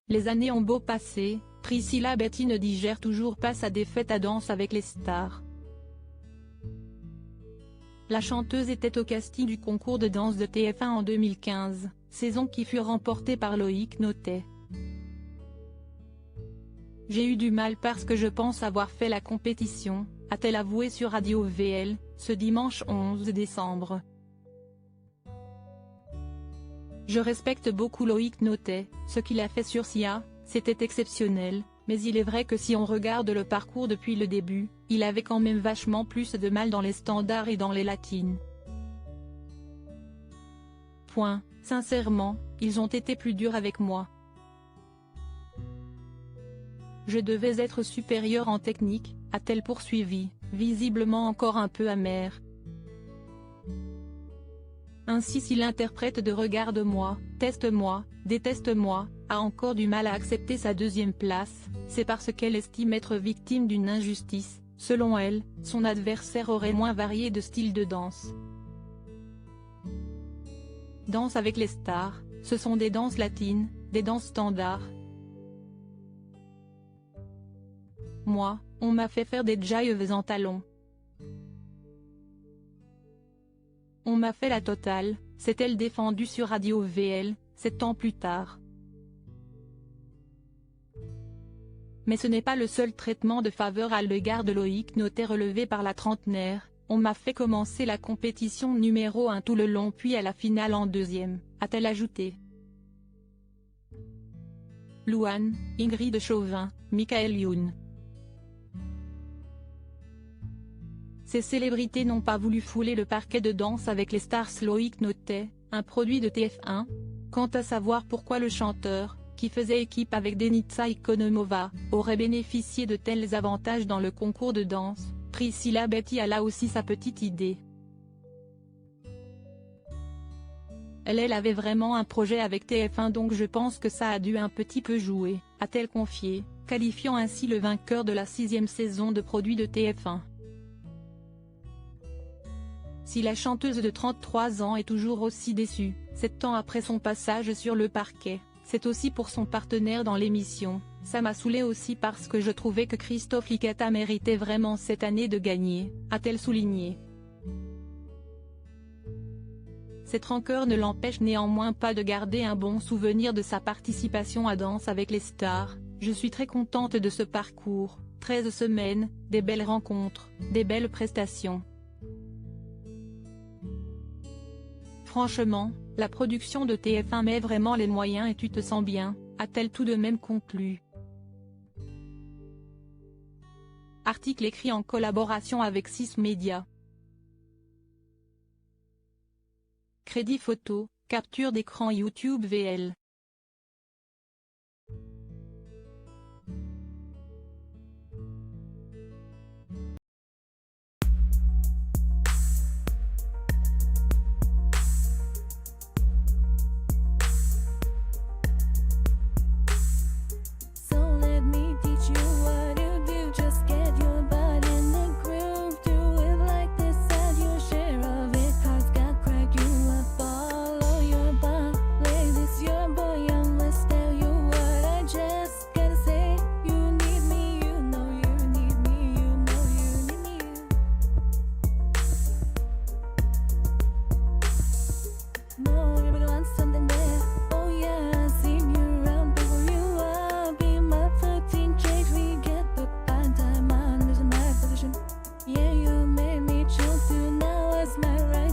Les années ont beau passer, Priscilla Betty ne digère toujours pas sa défaite à Danse avec les stars. La chanteuse était au casting du concours de danse de TF1 en 2015, saison qui fut remportée par Loïc Notet. « J'ai eu du mal parce que je pense avoir fait la compétition », a-t-elle avoué sur Radio VL, ce dimanche 11 décembre. « Je respecte beaucoup Loïc Notet, ce qu'il a fait sur Sia, c'était exceptionnel, mais il est vrai que si on regarde le parcours depuis le début, il avait quand même vachement plus de mal dans les standards et dans les latines. Point. Sincèrement, ils ont été plus durs avec moi. Je devais être supérieure en technique, a-t-elle poursuivi, visiblement encore un peu amère. Ainsi si l'interprète de Regarde-moi, Teste-moi, Déteste-moi, a encore du mal à accepter sa deuxième place, c'est parce qu'elle estime être victime d'une injustice. Selon elle, son adversaire aurait moins varié de styles de danse. Danse avec les stars, ce sont des danses latines, des danses standards. Moi, on m'a fait faire des jives en talons. On m'a fait la totale, s'est-elle défendue sur Radio VL, 7 ans plus tard. Mais ce n'est pas le seul traitement de faveur à l'égard de Loïc Notet relevé par la trentenaire. On m'a fait commencer la compétition numéro 1 tout le long puis à la finale en deuxième, a-t-elle ajouté. Louane, Ingrid Chauvin, Michael Youn. Ces célébrités n'ont pas voulu fouler le parquet de Danse avec les stars. Loïc Notet, un produit de TF1. Quant à savoir pourquoi le chanteur, qui faisait équipe avec Denitsa Ikonomova, aurait bénéficié de tels avantages dans le concours de danse, Priscilla Betty a là aussi sa petite idée. Elle avait vraiment un projet avec TF1 donc je pense que ça a dû un petit peu jouer, a-t-elle confié, qualifiant ainsi le vainqueur de la 6e saison de produit de TF1. Si la chanteuse de 33 ans est toujours aussi déçue, 7 ans après son passage sur le parquet, c'est aussi pour son partenaire dans l'émission. Ça m'a saoulé aussi parce que je trouvais que Christophe Licata méritait vraiment cette année de gagner, a-t-elle souligné. Cette rancœur ne l'empêche néanmoins pas de garder un bon souvenir de sa participation à Danse avec les stars. Je suis très contente de ce parcours, 13 semaines, des belles rencontres, des belles prestations. Franchement, la production de TF1 met vraiment les moyens et tu te sens bien, a-t-elle tout de même conclu. Article écrit en collaboration avec 6 médias. Crédit photo, capture d'écran YouTube VL. Yeah, you made me chill too. Now it's my right.